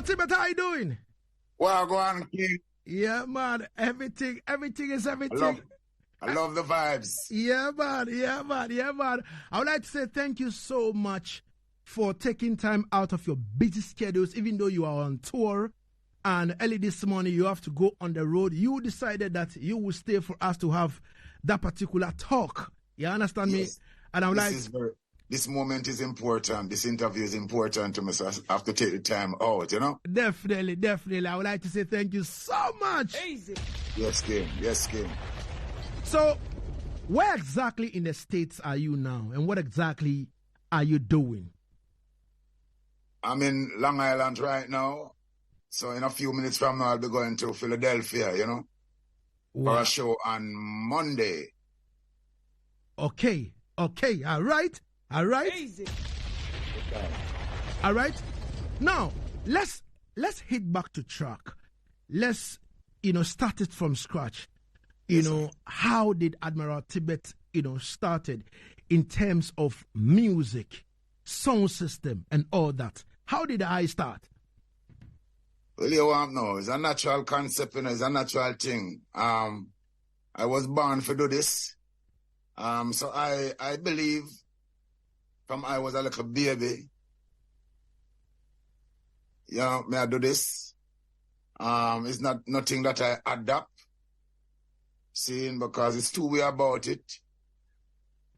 Admiral Tibet, how you doing? Well, go on, King. Yeah, man. Everything is everything. I love the vibes. Yeah, man. I would like to say thank you so much for taking time out of your busy schedules, even though you are on tour. And early this morning, you have to go on the road. You decided that you will stay for us to have that particular talk. You understand me? And I'm this moment is important. This interview is important to me, so I have to take the time out, you know? Definitely. I would like to say thank you so much. Easy. Yes, King. So, where exactly in the States are you now? And what exactly are you doing? I'm in Long Island right now. So in a few minutes from now, I'll be going to Philadelphia, you know? Wow. For a show on Monday. Okay. All right. Easy. All right. Now, let's hit back to track. Let's, start it from scratch. How did Admiral Tibet, started in terms of music, sound system, and all that? How did I start? Well, you want to know, it's a natural concept, it's a natural thing. I was born to do this. So I believe from I was a little baby, may I do this? It's not nothing that I adapt, seeing, because it's two way about it.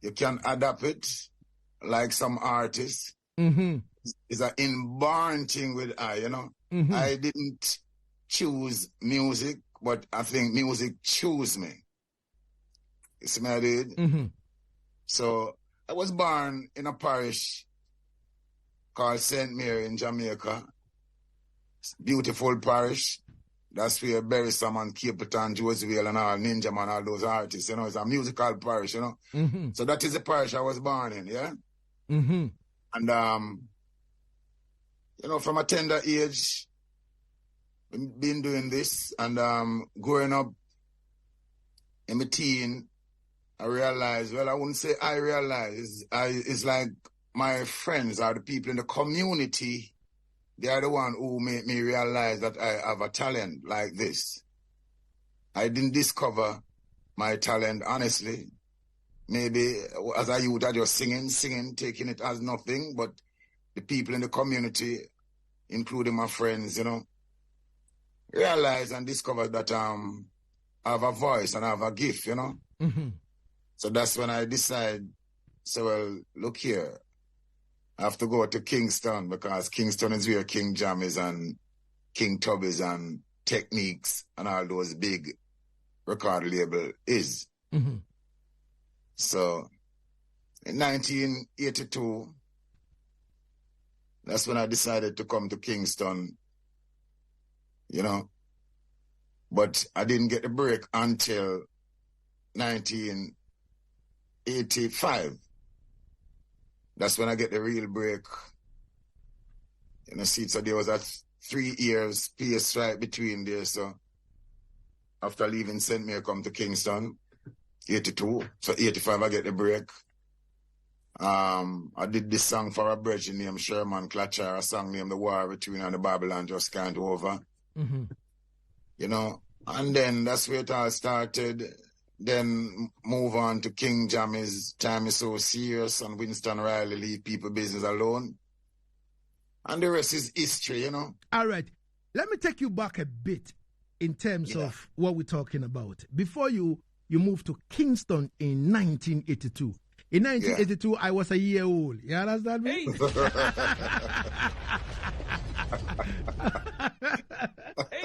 You can adapt it like some artists. Mm-hmm. It's an inborn thing with Mm-hmm. I didn't choose music, but I think music chose me. You see me, I did? Mm-hmm. So I was born in a parish called St. Mary in Jamaica. Beautiful parish. That's where Barry Salmon, Capleton, Josewell, and all Ninja Man, all those artists, it's a musical parish, Mm-hmm. So that is the parish I was born in, yeah? Mm-hmm. And, from a tender age, been doing this, and growing up in my teen, I realized, I wouldn't say I realized, it's like my friends are the people in the community. They are the one who made me realize that I have a talent like this. I didn't discover my talent, honestly. Maybe as a youth, I just singing, taking it as nothing. But the people in the community, including my friends, realized and discovered that I have a voice and I have a gift, Mm-hmm. So that's when I decided, look here. I have to go to Kingston, because Kingston is where King Jam is and King Tubby's and Techniques and all those big record label is. Mm-hmm. So in 1982, that's when I decided to come to Kingston, But I didn't get the break until 1985. That's when I get the real break. So there was a 3 years space right between there. So after leaving St. Mary, come to Kingston, 82. So 85, I get the break. I did this song for a brethren named Sherman Clutcher, a song named The War Between and the Babylon Just Can't Over. Mm-hmm. And then that's where it all started. Then move on to King Jammy's Time Is So Serious and Winston Riley, Leave People Business Alone. And the rest is history, All right. Let me take you back a bit in terms of what we're talking about. Before you moved to Kingston in 1982. In 1982, I was a year old. You understand me?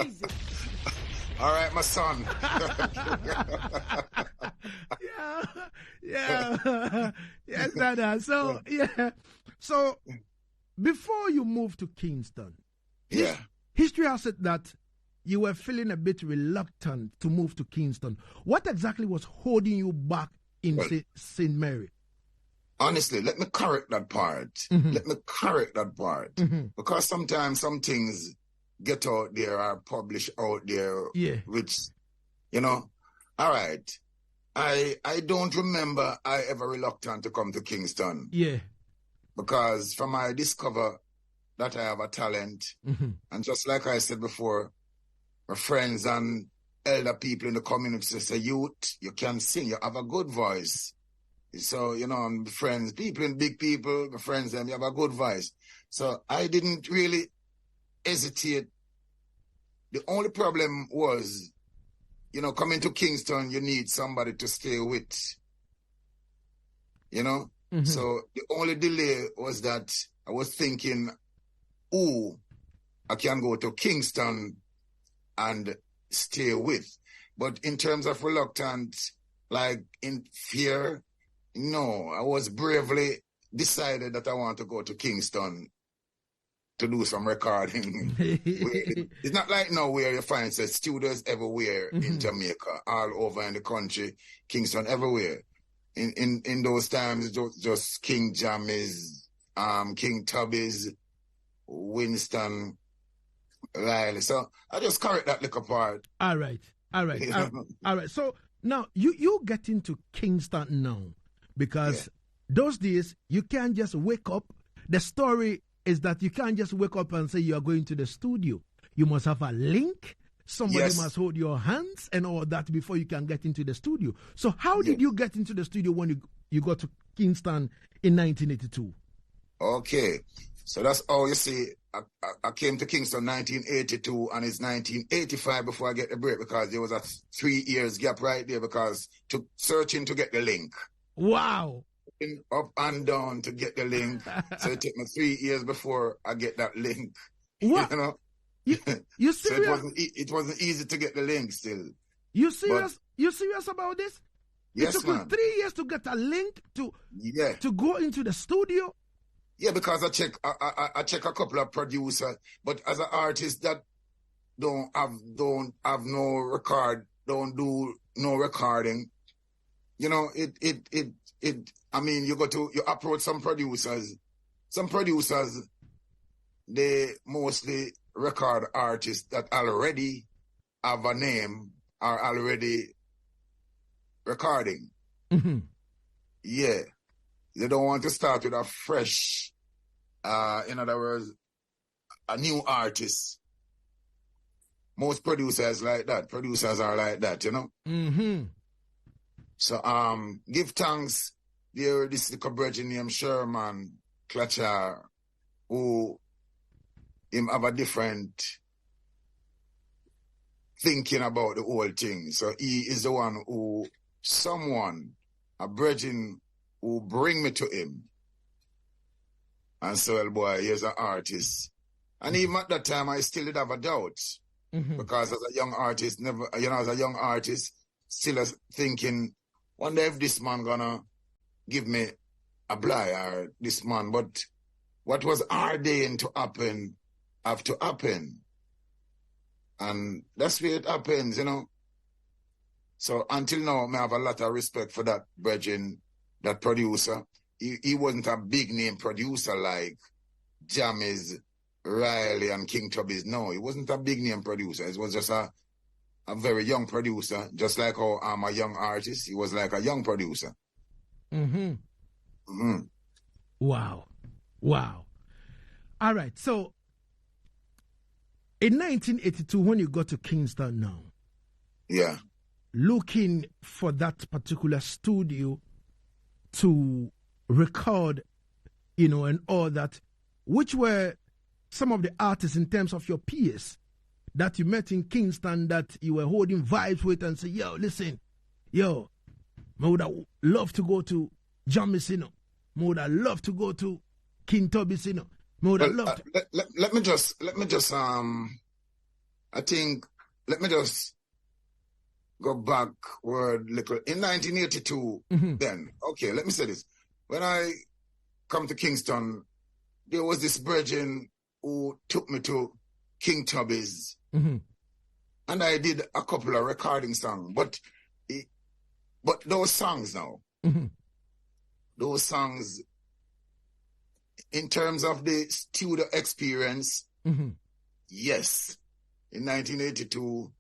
Easy. All right, my son. Yeah. Yes, Dada. So, So, before you moved to Kingston, history has said that you were feeling a bit reluctant to move to Kingston. What exactly was holding you back in St. Mary? Honestly, let me correct that part. Mm-hmm. Because sometimes some things get out there or published out there, which, all right. I don't remember I ever reluctant to come to Kingston. Yeah. Because from I discover that I have a talent. Mm-hmm. And just like I said before, my friends and elder people in the community say, youth, you can sing, you have a good voice. So, you know, my friends, big people, my friends, them, you have a good voice. So I didn't really hesitate. The only problem was, you know, coming to Kingston, you need somebody to stay with, you know? Mm-hmm. So the only delay was that I was thinking, I can go to Kingston and stay with. But in terms of reluctance, like in fear, no, I was bravely decided that I want to go to Kingston to do some recording. It's not like now where you find studios everywhere Mm-hmm. in Jamaica, all over in the country, Kingston, everywhere. In those times, just King Jammies, King Tubbies, Winston, Riley. So I just correct that little part. All right. All right. So now you get into Kingston now because those days you can't just wake up. The story is that you can't just wake up and say you are going to the studio. You must have a link. Somebody must hold your hands and all that before you can get into the studio. So how did you get into the studio when you got to Kingston in 1982? Okay. So that's how you see, I came to Kingston 1982 and it's 1985 before I get the break because there was a 3 years gap right there because searching to get the link. Wow. Up and down to get the link. So it took me 3 years before I get that link. What? You know? You serious? So it wasn't easy to get the link still. You serious? You serious about this? Yes, it took man. you 3 years to get a link to go into the studio? Yeah, because I check a couple of producers, but as an artist that don't have no record, don't do no recording, you know, I mean, you approach some producers. Some producers, they mostly record artists that already have a name, are already recording. Mm-hmm. Yeah. They don't want to start with a fresh, in other words, a new artist. Most producers like that. Producers are like that, you know? Mm-hmm. So, give thanks. This little brother named Sherman Clutcher, who him have a different thinking about the whole thing. So he is the one who, a brethren who bring me to him. And so, well, boy, he's an artist. And even at that time, I still did have a doubt. Mm-hmm. Because as a young artist, still thinking, wonder if this man gonna give me a blind or this man. But what was ordained to happen have to happen. And that's where it happens, you know. So until now, I have a lot of respect for that brethren, that producer. He wasn't a big name producer like Jammies, Riley, and King Tubbies. No, he wasn't a big name producer. It was just a very young producer, just like how I'm a young artist. He was like a young producer. Mm-hmm. Mm-hmm. Wow. All right. So in 1982, when you got to Kingston now, looking for that particular studio to record, and all that, which were some of the artists in terms of your peers that you met in Kingston that you were holding vibes with and say, yo, listen, I would have loved to go to Jammies, I would have loved to go to King Tubbies, I would have loved to... Let me just go backward little. In 1982, then, okay, let me say this. When I come to Kingston, there was this virgin who took me to King Tubbies. Mm-hmm. And I did a couple of recording songs. But those songs now, those songs, in terms of the studio experience, yes. In 1982,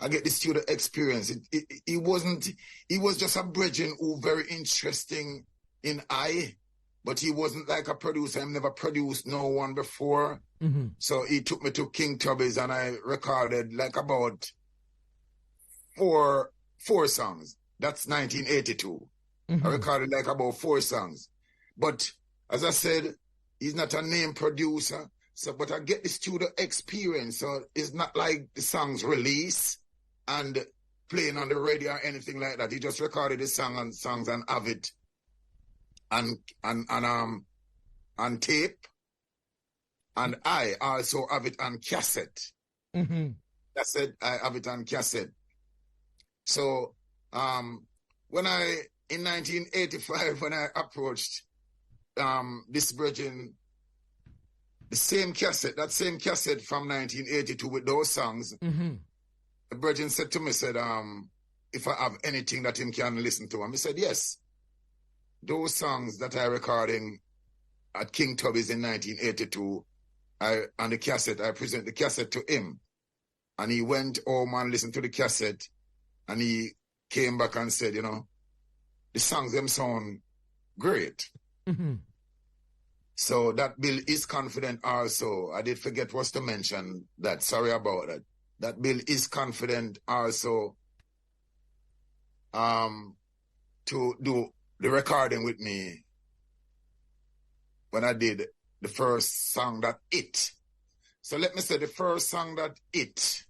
I get the studio experience. He was just a brethren who very interesting in eye. but he wasn't like a producer. I've never produced no one before. So he took me to King Tubby's and I recorded like about four songs. That's 1982. I recorded like about 4 songs. But as I said, he's not a name producer. So, but I get the studio experience. So it's not like the songs release and playing on the radio or anything like that. He just recorded the songs and have it on tape. And I also have it on cassette. That's it. I have it on cassette. So when in 1985, when I approached this virgin, that same cassette from 1982 with those songs, the virgin said to me, if I have anything that him can listen to. And I said, yes. Those songs that I recording at King Tubby's in 1982, on the cassette, I present the cassette to him. And he went home and listened to the cassette. And he came back and said, the songs them sound great. So that bill is confident also. I did forget was to mention that. Sorry about that. That bill is confident also to do the recording with me when I did the first song that it. So let me say the first song that it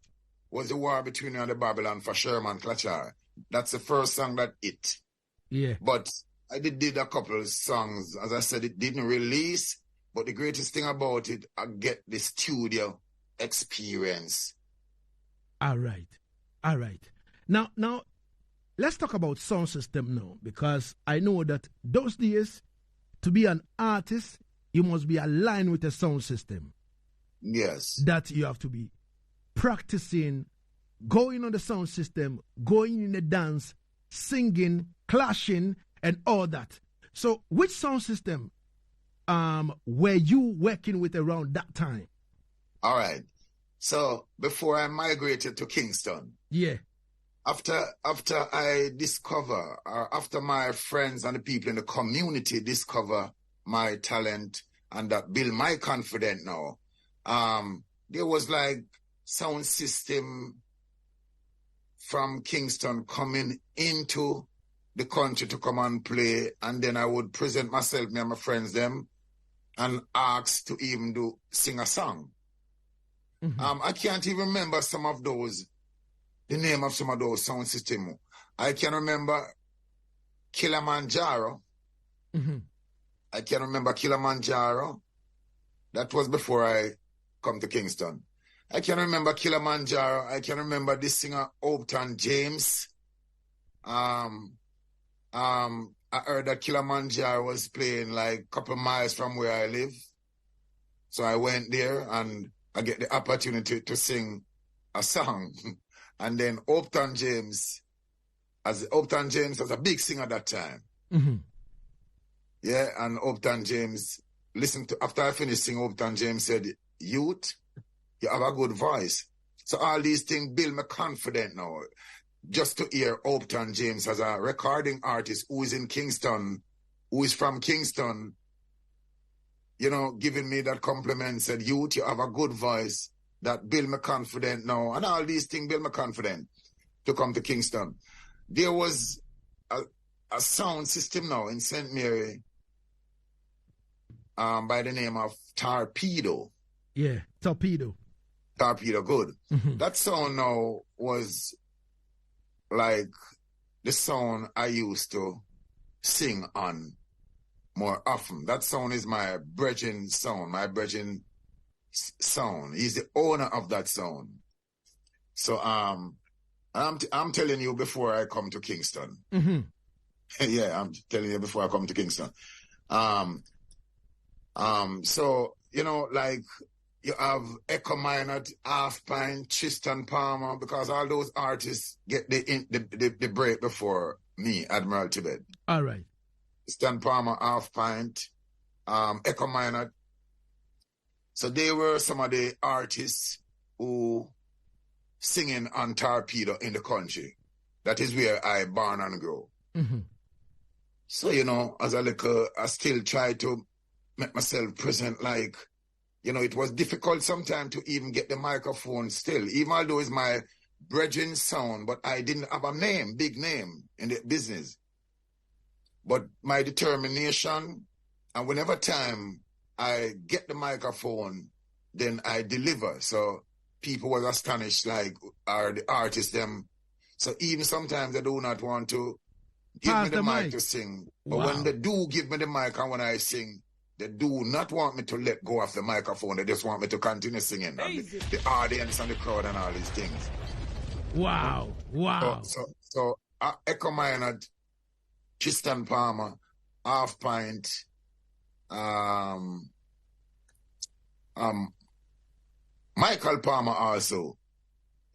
was the war between me and the Babylon for Sherman Clachar. That's the first song that it. Yeah. But I did a couple of songs. As I said, it didn't release. But the greatest thing about it, I get the studio experience. All right. Now, let's talk about sound system now, because I know that those days, to be an artist, you must be aligned with a sound system. Yes. That you have to be practicing, going on the sound system, going in the dance, singing, clashing, and all that. So, which sound system were you working with around that time? All right. So, before I migrated to Kingston, yeah. After I discover, or after my friends and the people in the community discover my talent and that build my confidence now, there was like sound system from Kingston coming into the country to come and play, and then I would present myself, me and my friends them, and ask to even sing a song. I can't even remember the name of some of those sound systems. I can remember Kilimanjaro. I can remember Kilimanjaro. That was before I come to Kingston. I can remember Kilimanjaro. I can remember this singer Upton James. I heard that Kilimanjaro was playing like a couple miles from where I live. So I went there and I get the opportunity to sing a song. And then Upton James was a big singer at that time. Yeah, and Upton James, after I finished singing, Upton James said, "Youth, you have a good voice." So all these things build me confident now. Just to hear Upton James as a recording artist who is in Kingston, who is from Kingston, giving me that compliment, said, "Youth, you have a good voice." That build me confident now. And all these things build me confident to come to Kingston. There was a sound system now in St. Mary by the name of Torpedo. Yeah, Torpedo. Torpedo, good. That sound now was like the sound I used to sing on more often. That sound is my brethren sound, sound. He's the owner of that sound. So I'm telling you before I come to Kingston. Yeah, I'm telling you before I come to Kingston. So like you have Echo Minor, Half Pint, Tristan Palmer, because all those artists get the break before me, Admiral Tibet. All right. Tristan Palmer, Half Pint, Echo Minor. So they were some of the artists who singing on Torpedo in the country. That is where I born and grow. So, you know, as a little, I still try to make myself present. Like, you know, it was difficult sometimes to even get the microphone still, even although it's my brethren sound, but I didn't have a name, big name in the business. But my determination, and whenever time I get the microphone, then I deliver. So people were astonished, like, are the artists them. So even sometimes they do not want to give me the mic to sing. But when they do give me the mic and when I sing, they do not want me to let go of the microphone. They just want me to continue singing. And the audience and the crowd and all these things. Wow. Wow. So I echo mine at Tristan Palmer, Half Pint, Michael Palmer also.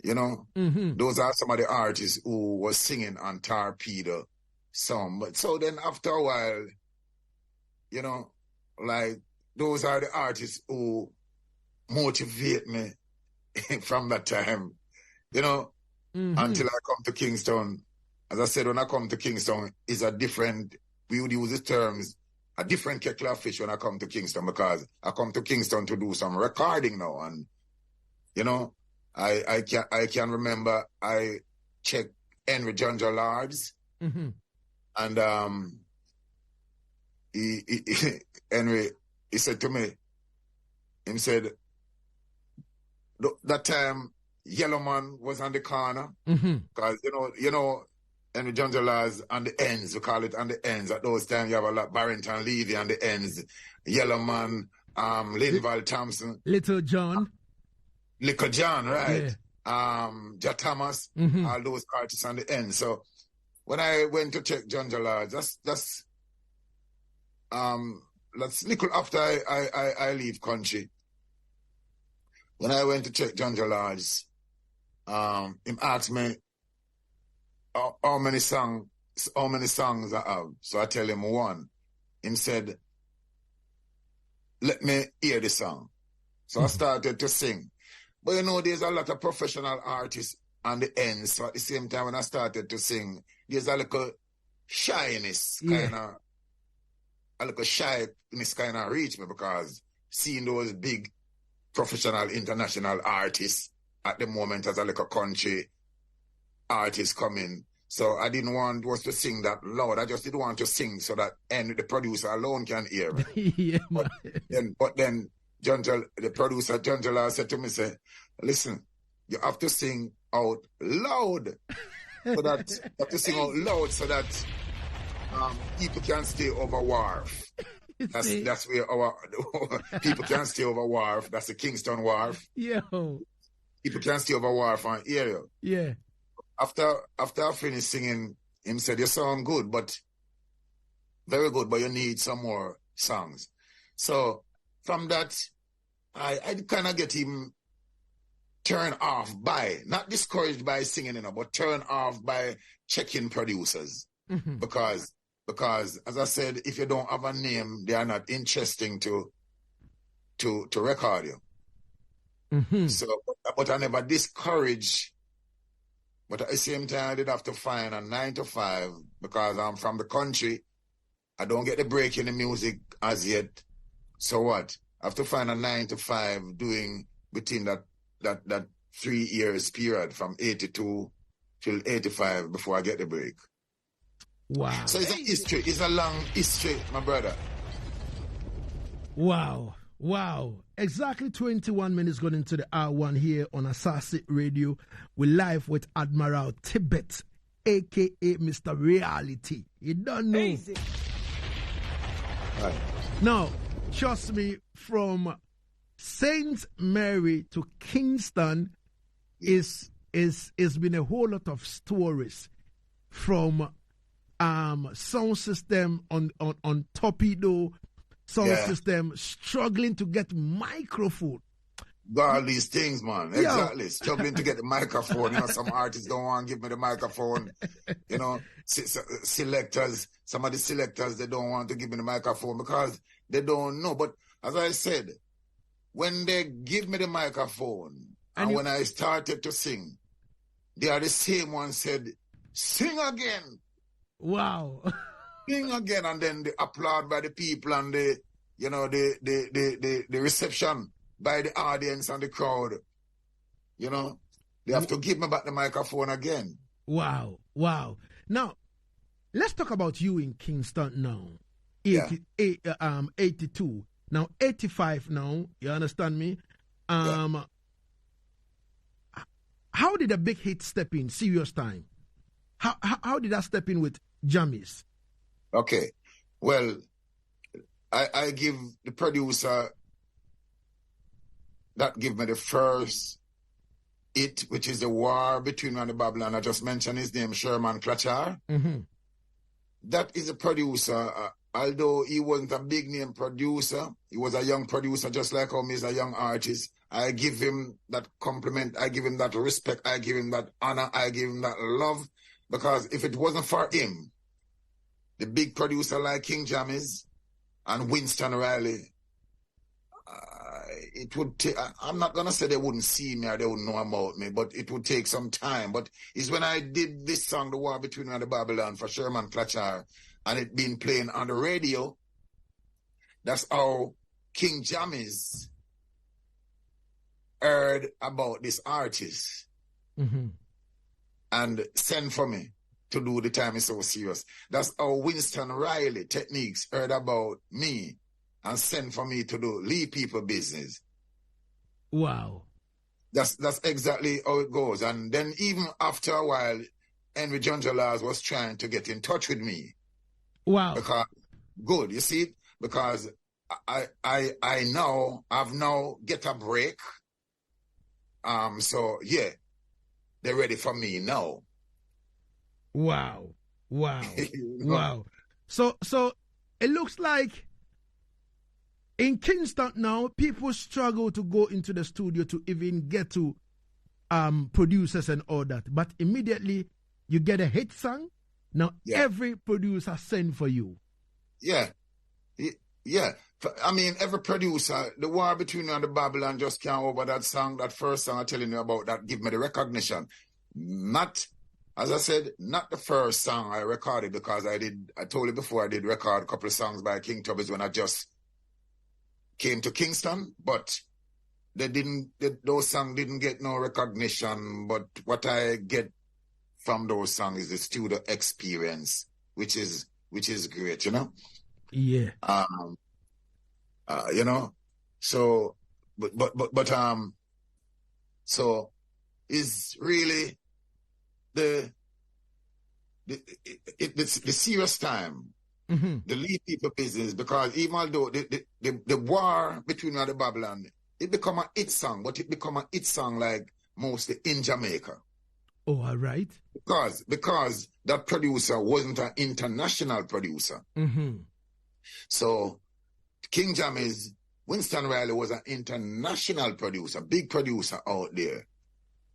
You know, those are some of the artists who was singing on Torpedo song. But so then after a while, you know, like those are the artists who motivate me from that time, you know, until I come to Kingston. As I said, when I come to Kingston, it's a different, we would use the terms, a different kettle of fish when I come to Kingston, because I come to Kingston to do some recording now. And, you know, I can remember I checked Henry Junja Lords, and Henry, he said to me, he said, that time Yellow Man was on the corner, because you know Henry Junja Lords on the ends, we call it on the ends. At those times you have a lot Barrington Levy on the ends, Yellow Man, Linval Thompson, Little John, right? Yeah. Ja Thomas, all those artists on the end. So when I went to check Junja Lords, that's little after I leave country. When I went to check Junja Lords, him asked me how many songs I have. So I tell him one. Him said, let me hear the song. So I started to sing. But you know, there's a lot of professional artists on the end. So at the same time, when I started to sing, there's a little shyness, a little shyness kind of reached me, because seeing those big professional international artists at the moment as a little country artist coming. So I didn't want was to sing that loud. I just didn't want to sing so that the producer alone can hear me. But then the producer, Junja, said to me, listen, you have to sing out loud. So that you have to sing out loud so that people can stay over wharf. That's where our people can stay over wharf. That's the Kingston wharf. Yo. People can stay over wharf and hear you. Yeah. After I finished singing, him said, you sound good, but very good, but you need some more songs. So from that, I kind of get him turned off by, not discouraged by singing, but turned off by checking producers. Because as I said, if you don't have a name, they are not interesting to record you. So, but I never discourage. But at the same time, I did have to find a 9 to 5 because I'm from the country. I don't get the break in the music as yet. So what? I have to find a 9 to 5 doing between that 3 years period from 82 till 85 before I get the break. Wow. So it's a history. It's a long history, my brother. Wow. Exactly 21 minutes going into the hour 1 here on Asaase Radio. We're live with Admiral Tibet, a.k.a. Mr. Reality. You don't know. Easy. Right. Now, trust me, from St. Mary to Kingston is been a whole lot of stories, from sound system on Torpedo, sound system struggling to get microphone. Got all these things, man. Exactly. Struggling to get the microphone. You know, some artists don't want to give me the microphone. You know, selectors, some of the selectors, they don't want to give me the microphone because they don't know. But as I said, when they give me the microphone and when I started to sing, they are the same one said, sing again. Wow. Ding again, and then the applaud by the people and the, you know, the reception by the audience and the crowd. You know, they have to give me back the microphone again. Wow, wow. Now, let's talk about you in Kingston now. 82. Now, 85 now. You understand me? How did a big hit step in? Serious Time. How did that step in with Jammies? Okay. Well, I give the producer that give me the first hit, which is the War Between Me and the Babylon. I just mentioned his name, Sherman Clachar. Mm-hmm. That is a producer, although he wasn't a big name producer, he was a young producer just like how me is a young artist. I give him that compliment, I give him that respect, I give him that honor, I give him that love, because if it wasn't for him, the big producer like King Jammies and Winston Riley, it would take, I'm not going to say they wouldn't see me or they wouldn't know about me, but it would take some time. But it's when I did this song, The War Between Me and the Babylon, for Sherman Clachar, and it been playing on the radio, that's how King Jammies heard about this artist and sent for me to do The Time Is So Serious. That's how Winston Riley Techniques heard about me and sent for me to do Leave People Business. Wow. That's exactly how it goes. And then even after a while, Henry John Jalaz was trying to get in touch with me. Wow. Because, good, you see? Because I've now get a break. So yeah, they're ready for me now. Wow. Wow. Wow. So it looks like in Kingston now, people struggle to go into the studio to even get to producers and all that. But immediately you get a hit song. Now every producer send for you. Yeah. Yeah. I mean, every producer, The War Between Me and the Babylon just came over that song, that first song I'm telling you about, that give me the recognition. Not, as I said, not the first song I recorded, because I told you before, I did record a couple of songs by King Tubby's when I just came to Kingston, but those songs didn't get no recognition. But what I get from those songs is the studio experience, which is great, you know? Yeah. You know, so, so is really the serious time, the Leave People Business, because even although the War Between Me and the Babylon, it become a hit song, but it become a hit song like mostly in Jamaica. Oh, all right. Because that producer wasn't an international producer. So King Jammies, Winston Riley was an international producer, big producer out there.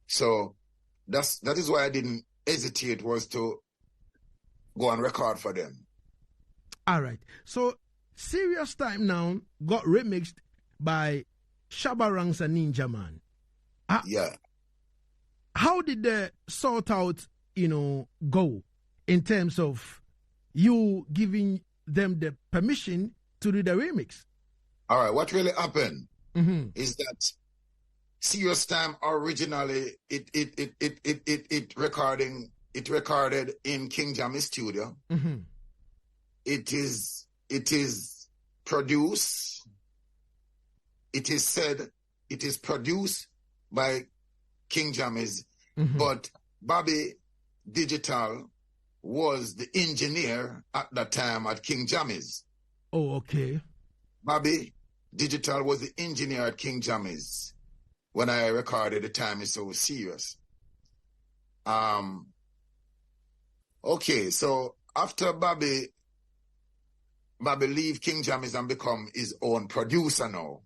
So that is why I didn't hesitate, was to go and record for them. All right. So Serious Time now got remixed by Shabba Ranks and Ninja Man. Yeah. How did the sort out, go in terms of you giving them the permission to do the remix? All right. What really happened is that Serious Time originally it recorded in King Jammy's studio. It is produced. It is said it is produced by King Jammy's, but Bobby Digital was the engineer at that time at King Jammy's. Oh, okay. Bobby Digital was the engineer at King Jammy's when I recorded The Time Is So Serious. Okay, so after Bobby leave King Jammy's and become his own producer now.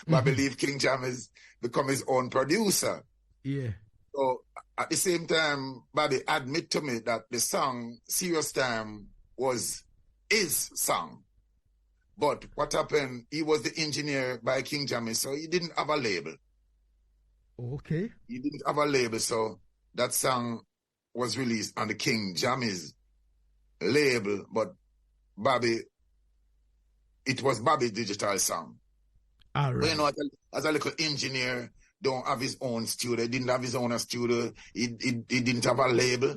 Bobby leave King Jammy's, become his own producer. Yeah. So at the same time, Bobby admit to me that the song Serious Time was his song. But what happened, he was the engineer by King Jammy's, so he didn't have a label. Okay. He didn't have a label, so that song was released on the King Jammy's label, but Bobby, it was Bobby digital song. All right. But you know, as a little engineer, don't have his own studio. He didn't have his own studio. He didn't have a label.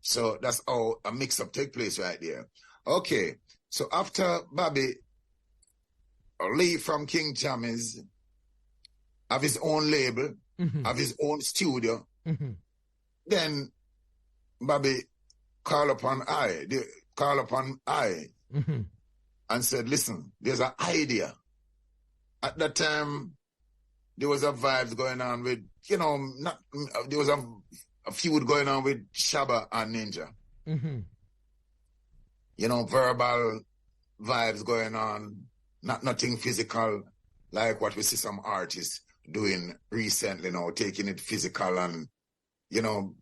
So that's how a mix-up take place right there. Okay. So after Bobby leave from King Jammy's, have his own label, have his own studio, then Bobby call upon I and said, listen, there's an idea. At that time, there was a vibes going on with, you know, there was a feud going on with Shabba and Ninja. You know, verbal vibes going on, nothing physical, like what we see some artists doing recently now, taking it physical and, you know,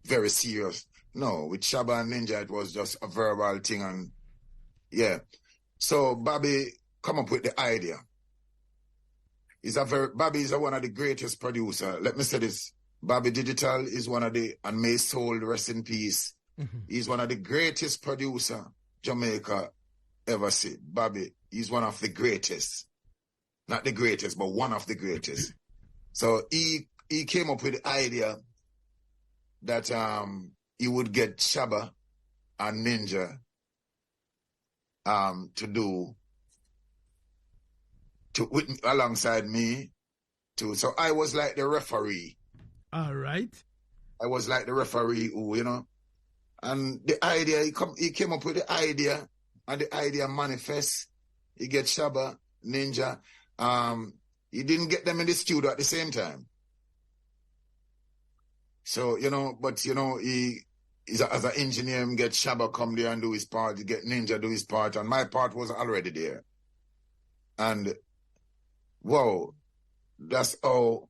very serious. No, with Shabba and Ninja, it was just a verbal thing and, yeah. So Bobby come up with the idea. Bobby is one of the greatest producer. Let me say this. Bobby Digital is one of the, and May Soul, rest in peace. He's one of the greatest producer Jamaica ever see. Bobby, he's one of the greatest. Not the greatest, but one of the greatest. So he came up with the idea that he would get Shabba and Ninja alongside me too. So I was like the referee. All right. I was like the referee who, you know. And the idea, he came up with the idea, and the idea manifests. He gets Shabba, Ninja. He didn't get them in the studio at the same time. So, you know, but, you know, as an engineer, he get Shabba come there and do his part, he get Ninja do his part, and my part was already there. And, whoa, that's how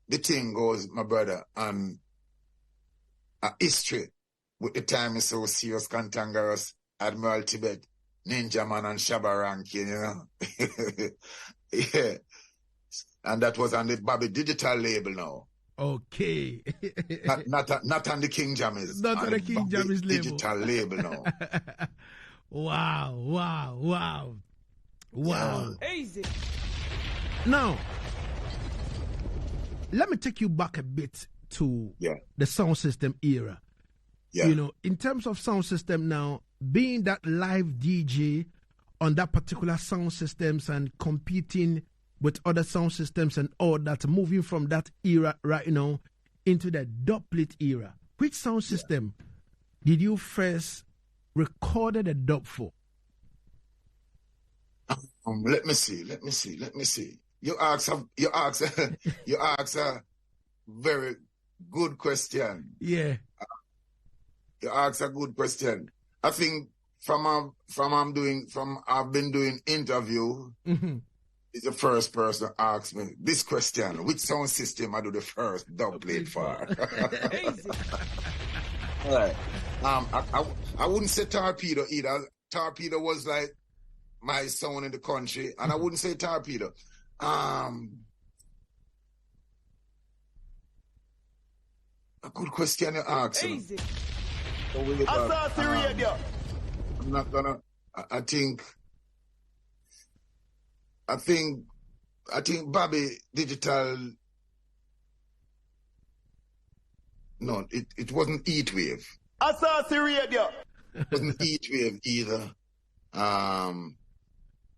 the thing goes, my brother. And a history with the time is so serious, cantankerous, Admiral Tibet, Ninja Man and Shabba ranking, you know. Yeah. And that was on the Bobby Digital label now. Okay. not on the King Jammy's. Not on the King Jammy's label. Digital label now. Wow. Yeah. Easy. Now, let me take you back a bit to the sound system era. Yeah. You know, in terms of sound system now, being that live DJ on that particular sound systems and competing with other sound systems and all that, moving from that era right now into the dubplate era. Which sound system did you first recorded a dub for? Let me see. You ask a very good question. Yeah. You ask a good question. I think I've been doing interview. Is the first person to ask me this question: which sound system I do the first dub plate for? All right. I wouldn't say Torpedo either. Torpedo was like my sound in the country, and I wouldn't say Torpedo. A good question you ask. Asaase radio. I'm not gonna. I think Bobby Digital. No, it wasn't Heat Wave. Asaase radio. It wasn't Heat Wave either.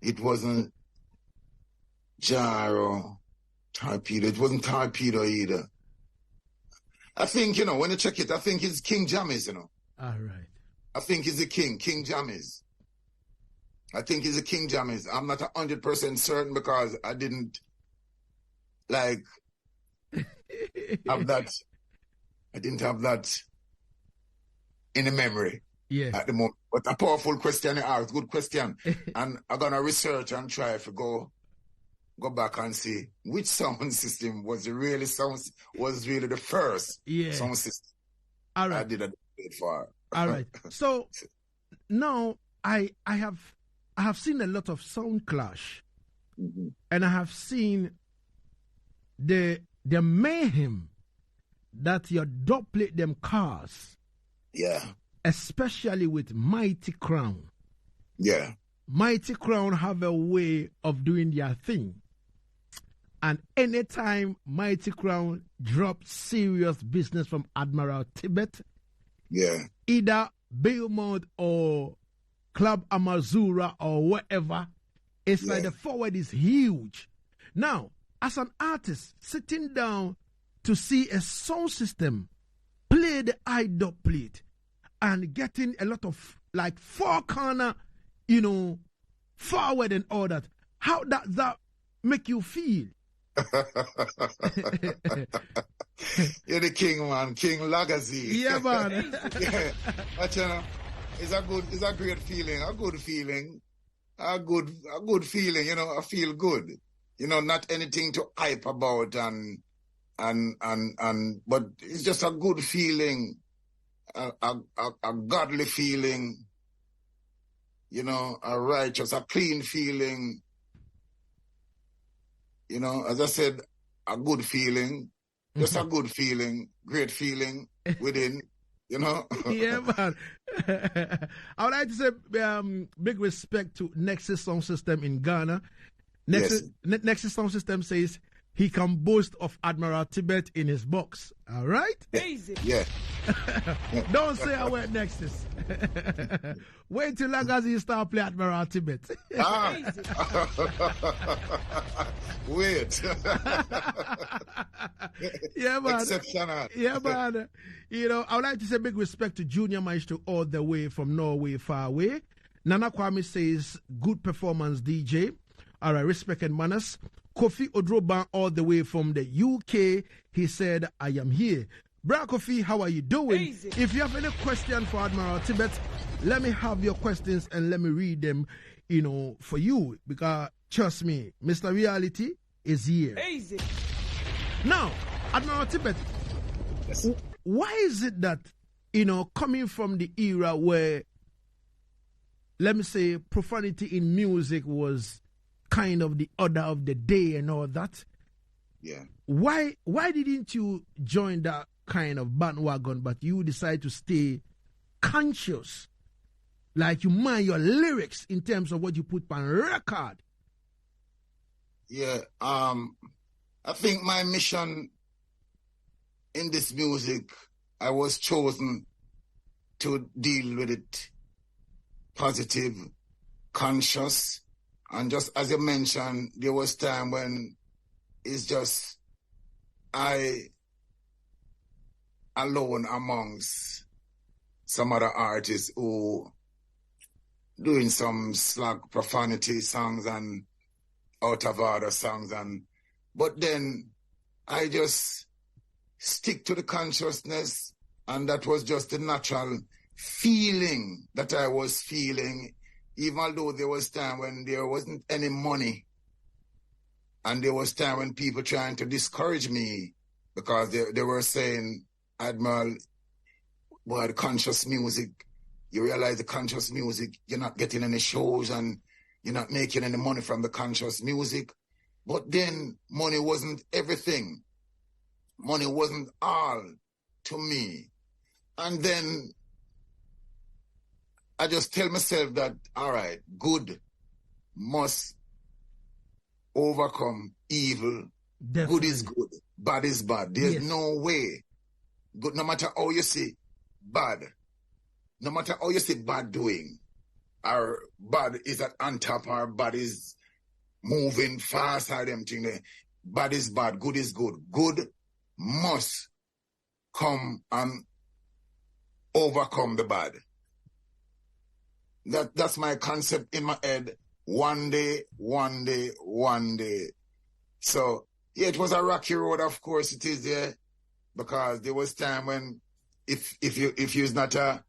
It wasn't Gyro, Torpedo. It wasn't Torpedo either. I think, you know, when you check it, I think it's King Jammy's, you know. All right. I think he's the King Jammy's. I think he's a King Jammy's. I'm not 100% certain because I didn't like have that. I didn't have that in the memory at the moment. But a powerful question you asked, good question. And I'm gonna research and try to go back and see which sound system was really the first sound system. All right. I did a bit for. All right. So now I have seen a lot of sound clash, and I have seen the mayhem that your dub plate them cars. Yeah. especially with Mighty Crown. Yeah. Mighty Crown have a way of doing their thing. And anytime Mighty Crown drops serious business from Admiral Tibet, Yeah. either Belmont or Club Amazura or whatever, it's like the forward is huge. Now, as an artist, sitting down to see a sound system play the I-dub plate and getting a lot of like four corner, forward and all that, how does that make you feel? You're the king, man. King Lagazee. Yeah, man. Yeah. But it's a great feeling, a good feeling. A good feeling, I feel good. Not anything to hype about and but it's just a good feeling, a godly feeling, a righteous, a clean feeling. As I said, a good feeling, just a good feeling, great feeling within, Yeah, man. I would like to say big respect to Nexus Sound System in Ghana. Nexus Sound System says he can boast of Admiral Tibet in his box. All right? Easy. Yeah. Don't say I went Nexus. Wait till Lagazee start play Admiral Tibet. Wait. Yeah, man. Exceptional. Yeah, man. I would like to say big respect to Junior Maestro all the way from Norway, far away. Nana Kwame says, good performance, DJ. All right, respect and manners. Kofi Odroban all the way from the UK. He said, I am here. Bra Kofi, how are you doing? Easy. If you have any question for Admiral Tibet, let me have your questions and let me read them, for you. Because trust me, Mr. Reality is here. Easy. Now, Admiral Tibet, why is it that, coming from the era where, let me say, profanity in music was kind of the order of the day and all that? Yeah. Why didn't you join that kind of bandwagon, but you decide to stay conscious? Like you mind your lyrics in terms of what you put on record? Yeah. I think my mission in this music, I was chosen to deal with it positive, conscious, and just as you mentioned, there was time when it's just I alone amongst some other artists who doing some slag profanity songs and out of order songs, but then I just stick to the consciousness, and that was just the natural feeling that I was feeling, even though there was time when there wasn't any money, and there was time when people trying to discourage me because they were saying, Admiral, boy, the conscious music, you realize the conscious music, you're not getting any shows and you're not making any money from the conscious music. But then money wasn't everything. Money wasn't all to me. And then I just tell myself that, all right, good must overcome evil. Definitely. Good is good, bad is bad. There's no way. Good, no matter how you see bad, no matter how you see bad doing, or bad is at on top, or bad is moving fast, or them thing there. Bad is bad, good is good. Good must come and overcome the bad. That's my concept in my head. One day, one day, one day. So yeah, it was a rocky road, of course it is there, because there was time when if you're not a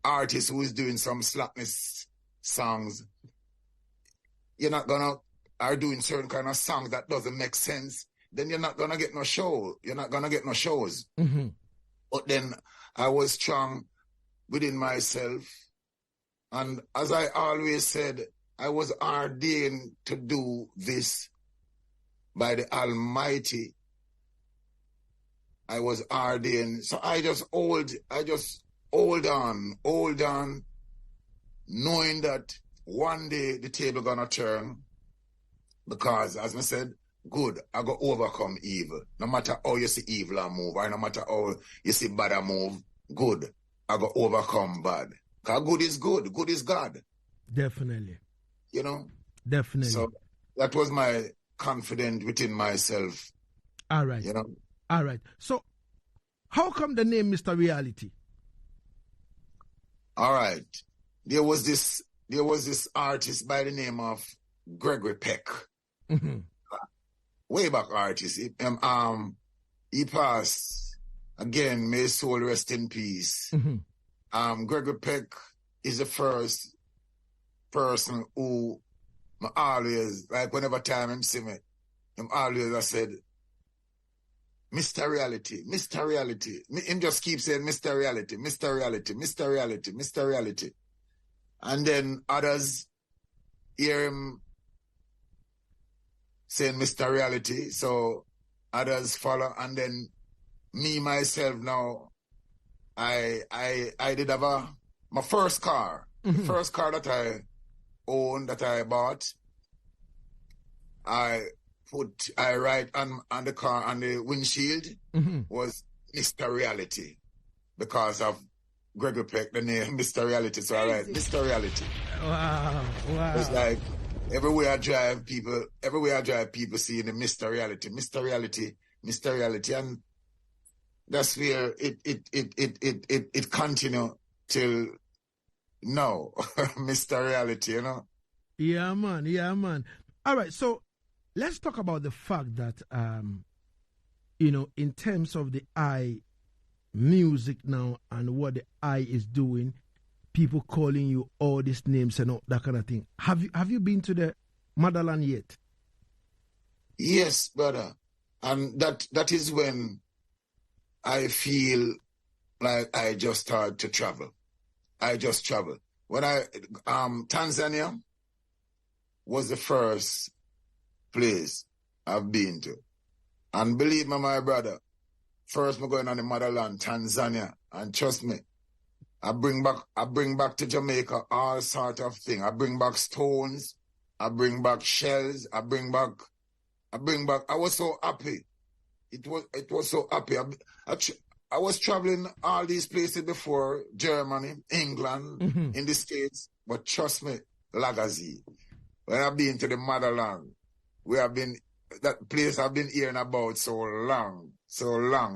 artist who is doing some slackness songs, you're not gonna are doing certain kind of songs that doesn't make sense, then you're not gonna get no show. You're not gonna get no shows. Mm-hmm. But then I was strong within myself, and as I always said, I was ordained to do this by the Almighty. I was ordained. So I just hold on, knowing that one day the table gonna turn, because as I said, good, I go overcome evil. No matter how you see evil and move, or no matter how you see bad and move, good, I go overcome bad. Because good is God. Definitely. You know? Definitely. So that was my confidence within myself. All right. You know? All right. So how come the name Mr. Reality? All right. There was this artist by the name of Gregory Peck. Mm-hmm. Way back artist. He passed. Again, may his soul rest in peace. Mm-hmm. Gregory Peck is the first person who I always, like whenever time him see me, I said, Mr. Reality, Mr. Reality. Him just keep saying Mr. Reality, Mr. Reality, Mr. Reality, Mr. Reality. And then others hear him saying Mr. Reality, so others follow, and then me myself now, I did have my first car, the first car that I owned, that I bought, I write on the car, on the windshield, was Mr. Reality, because of Gregory Peck, the name Mr. Reality, so I write Mr. Reality. Wow. It's like, everywhere I drive, people seeing the Mr. Reality, Mr. Reality, Mr. Reality, and that's where it continue till now, Mr. Reality, you know. Yeah, man. All right, so let's talk about the fact that in terms of the I music now and what the I is doing, people calling you all these names and all that kind of thing. Have you been to the motherland yet? Yes, brother. And that is when I feel like I just started to travel. I just travel. When Tanzania was the first place I've been to. And believe me, my brother, first I'm going on the motherland, Tanzania, and trust me, I bring back to Jamaica all sort of things. I bring back stones, I bring back shells, I was so happy. It was so happy. I was traveling all these places before, Germany, England, in the States, but trust me, Lagazee. When I've been to the motherland, that place I've been hearing about so long.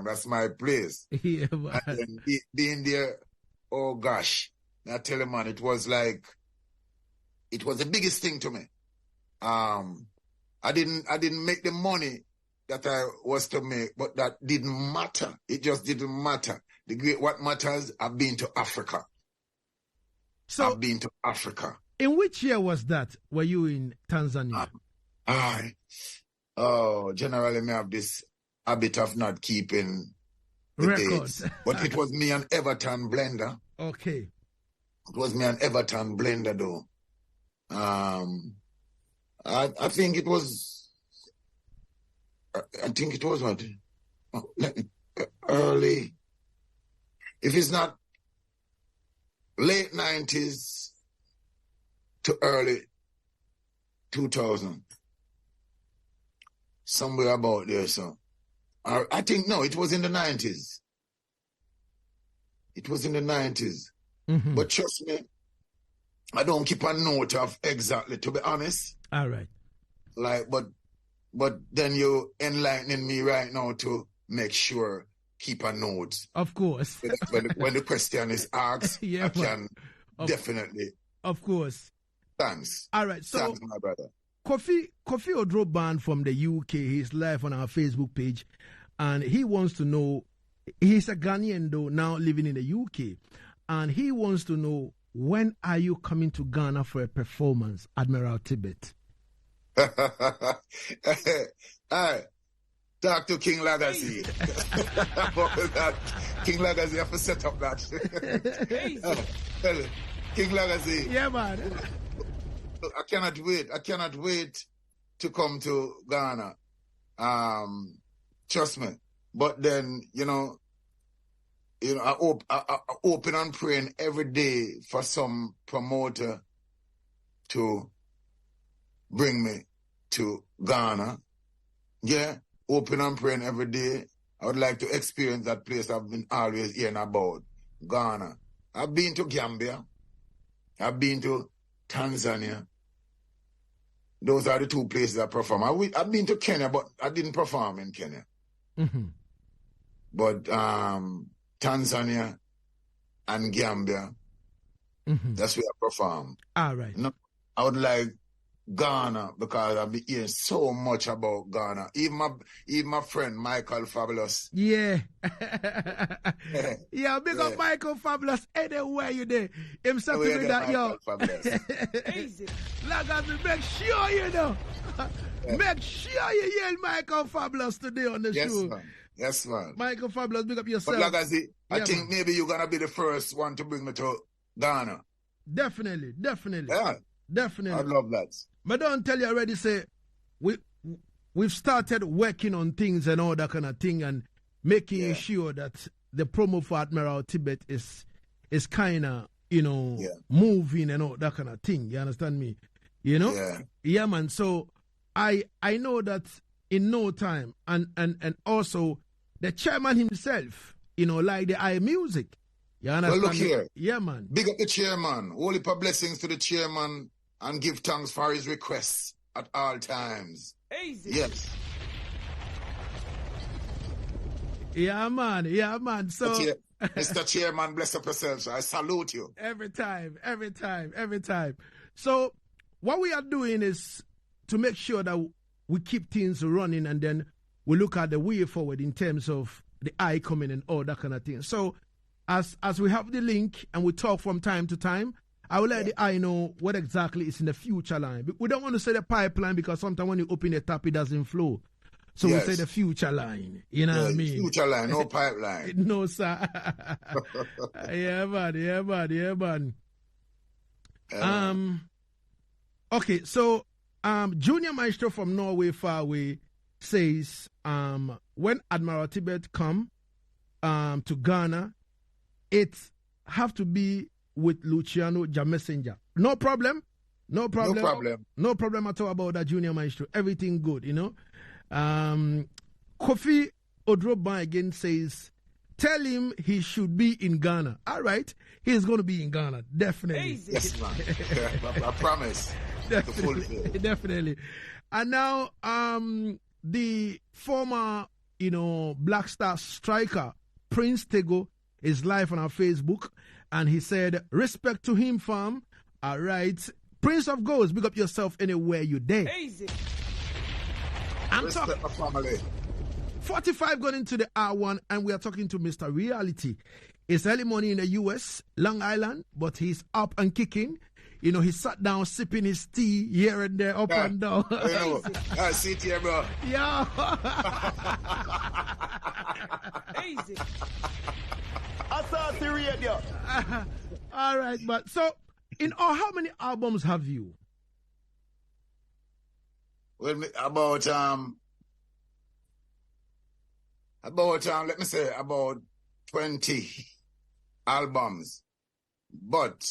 That's my place. Yeah, man. And then being there, oh gosh, I tell you, man, it was the biggest thing to me. I didn't make the money that I was to make, but that didn't matter. It just didn't matter. What matters, I've been to Africa. So, I've been to Africa. In which year was that? Were you in Tanzania? Generally, I have this habit of not keeping the records. Dates. But it was me and Everton Blender. Okay. It was me and Everton Blender, though. I think it was what? Early. If it's not late 90s to early 2000. Somewhere about there, so. I think, no, it was in the 90s. It was in the 90s. But trust me, I don't keep a note of exactly, to be honest. All right. Like, but then you enlightening me right now to make sure, keep a note. Of course. when the question is asked, yeah, I can definitely. Of course. Thanks. All right. So, thanks, my brother. Kofi Odroban from the UK, he's live on our Facebook page, and he wants to know, he's a Ghanaian though, now living in the UK, and he wants to know, when are you coming to Ghana for a performance, Admiral Tibet? All right. Talk to King Lagazee. King Lagazee have to set up that. King Lagazee. Yeah, man. I cannot wait to come to Ghana. Trust me. But then, you know, I open and praying every day for some promoter to bring me to Ghana. Yeah, open and praying every day. I would like to experience that place I've been always hearing about, Ghana. I've been to Gambia. I've been to Tanzania. Those are the two places I perform. I've been to Kenya, but I didn't perform in Kenya. Mm-hmm. But Tanzania and Gambia, that's where I perform. All right. No, I would like Ghana because I've been hearing so much about Ghana. Even my friend Michael Fabulous. Yeah. Yeah, big up Michael Fabulous anywhere you there. Him said to me that, yo. Easy. Lagazee, make sure you know. Make sure you yell Michael Fabulous today on the show. Yes, man. Michael Fabulous, big up yourself. But Lagazee, I think maybe you're going to be the first one to bring me to Ghana. Definitely. Yeah. Definitely. I love that. But don't tell you already, say, we've started working on things and all that kind of thing and making sure that the promo for Admiral Tibet is kind of, you know, moving and all that kind of thing. You understand me? You know? Yeah, man. So I know that in no time, and also the chairman himself, you know, like the iMusic. You understand? Well, look here. Yeah, man. Big up the chairman. Holy blessings to the chairman and give thanks for his requests at all times. Easy. Yes. Yeah, man. So, Mr. Chairman, bless up yourself. So I salute you. Every time. So, what we are doing is to make sure that we keep things running and then we look at the way forward in terms of the eye coming and all that kind of thing. So, as we have the link and we talk from time to time, I will let the eye know what exactly is in the future line. We don't want to say the pipeline because sometimes when you open the tap, it doesn't flow. So we say the future line. You know what I mean? Future line, no pipeline. No, sir. Yeah, man. Okay, so Junior Maestro from Norway far away says when Admiral Tibet come to Ghana, it have to be with Luciano Jamessenger. No problem at all about that, Junior Maestro. Everything good, you know. Kofi Odroba again says, tell him he should be in Ghana. All right, he's going to be in Ghana, definitely. Easy. Yes, man. I promise. Definitely. And now, the former, you know, Black Star striker Prince Tego is live on our Facebook, and he said, respect to him, fam. All right. Prince of Ghosts, big up yourself anywhere you dare. Easy. I'm talking 45 going into the R1, and we are talking to Mr. Reality. It's early morning in the US, Long Island, but he's up and kicking. You know, he sat down sipping his tea here and there, up and down. Sit here, bro. Yeah. Easy. Asaase radio. All right, but so in all, how many albums have you? Well, about let me say about 20 albums. But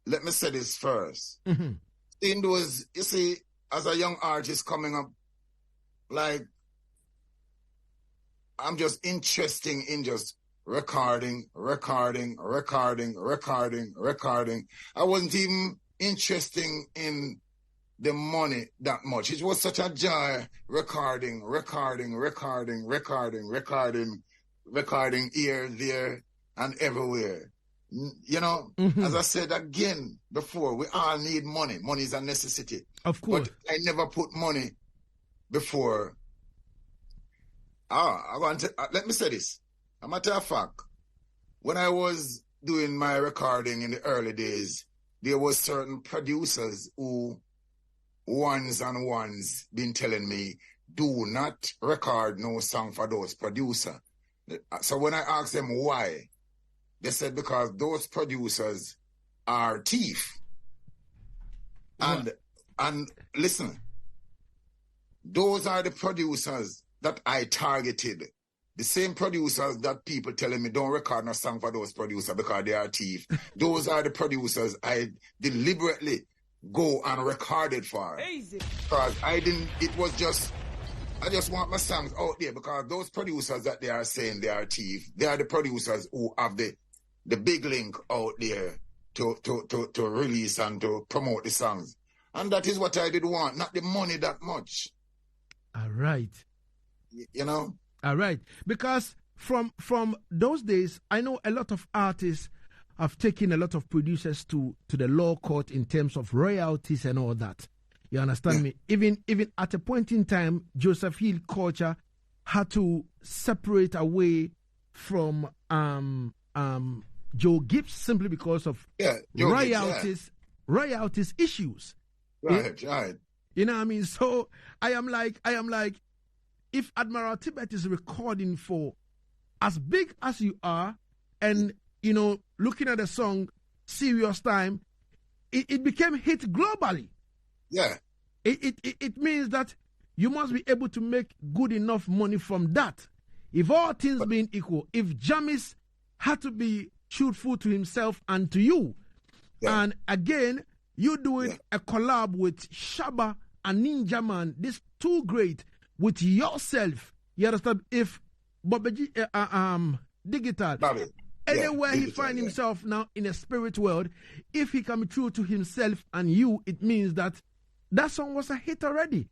let me say this first. In those, you see, as a young artist coming up, like, I'm just interested in just recording. I wasn't even interested in the money that much. It was such a joy recording here, there, and everywhere. You know, as I said again before, we all need money. Money is a necessity. Of course. But I never put money before. Let me say this. A matter of fact, when I was doing my recording in the early days, there was certain producers who ones been telling me, do not record no song for those producers. So when I asked them why, they said because those producers are thief. And listen, those are the producers that I targeted the same producers that people telling me don't record no song for those producers because they are thief. Those are the producers I deliberately go and record it for. Easy. Because I just want my songs out there because those producers that they are saying they are thief, they are the producers who have the big link out there to release and to promote the songs. And that is what I did want, not the money that much. All right. You know? All right. Because from those days, I know a lot of artists have taken a lot of producers to the law court in terms of royalties and all that. You understand me? Even at a point in time, Joseph Hill culture had to separate away from Joe Gibbs simply because of royalties issues. Right. You know what I mean? So I am like, if Admiral Tibet is recording for as big as you are, and you know, looking at the song Serious Time, it became hit globally. Yeah. It means that you must be able to make good enough money from that. If all things being equal, if Jamis had to be truthful to himself and to you, and again, you doing a collab with Shaba and Ninja Man, this too great, with yourself, you understand? If Bobby Digital, anywhere he find himself now in a spirit world, if he can be true to himself and you, it means that song was a hit already.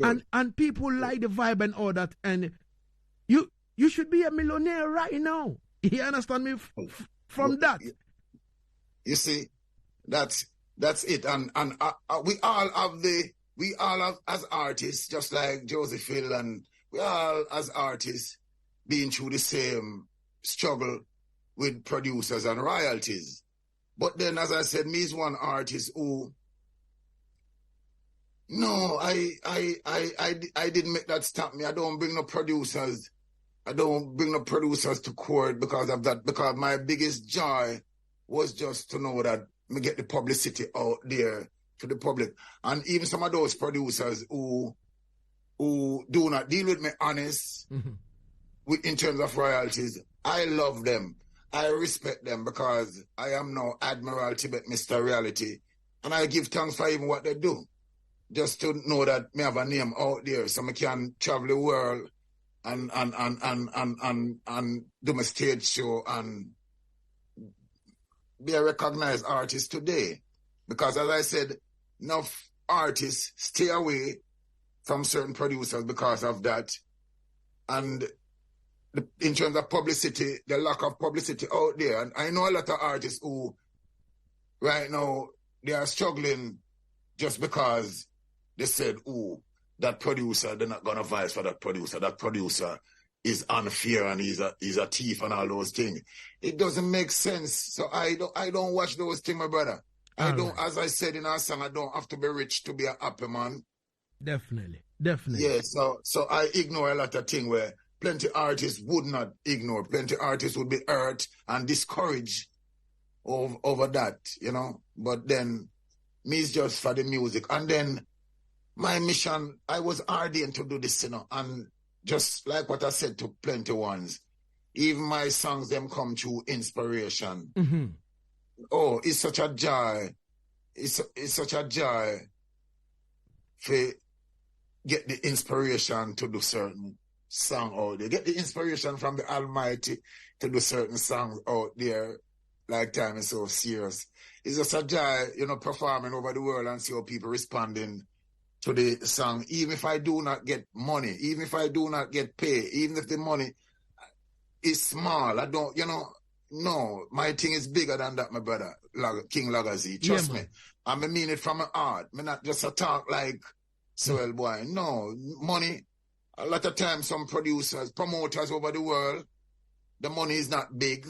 And people like the vibe and all that, and you should be a millionaire right now. You understand me? From that, you see, that's it. And we all have as artists, just like Joseph Hill, and we all as artists being through the same struggle with producers and royalties. But then, as I said, me is one artist who, no, I didn't make that stop me. I don't bring no producers to court because of that. Because my biggest joy was just to know that me get the publicity out there to the public. And even some of those producers who do not deal with me honest in terms of royalties, I love them. I respect them because I am now Admiral Tibet, Mr. Reality. And I give thanks for even what they do. Just to know that me have a name out there so I can travel the world and do my stage show and be a recognized artist today. Because as I said, enough artists stay away from certain producers because of that. And in terms of publicity, the lack of publicity out there. And I know a lot of artists who right now they are struggling just because they said, that producer, they're not gonna vice for that producer. That producer is unfair and he's a thief and all those things. It doesn't make sense. So I don't watch those things, my brother. As I said in our song, I don't have to be rich to be a happy man. Definitely. Yeah, so I ignore a lot of things where plenty artists would not ignore. Plenty artists would be hurt and discouraged over that, you know. But then me is just for the music. And then my mission, I was ordained to do this, you know, and just like what I said to plenty ones, even my songs, them come through inspiration. Mm-hmm. Oh, it's such a joy. It's such a joy to get the inspiration to do certain song out there. Get the inspiration from the Almighty to do certain songs out there. Like Time Is So Serious. It's just a joy, you know, performing over the world and see how people responding to the song, even if I do not get money, even if I do not get paid, even if the money is small, I don't, you know, no, my thing is bigger than that, my brother, King Lagazee. Trust me. I mean it from my heart. Me not just a talk like Swell Boy. No, money, a lot of times some producers, promoters over the world, the money is not big.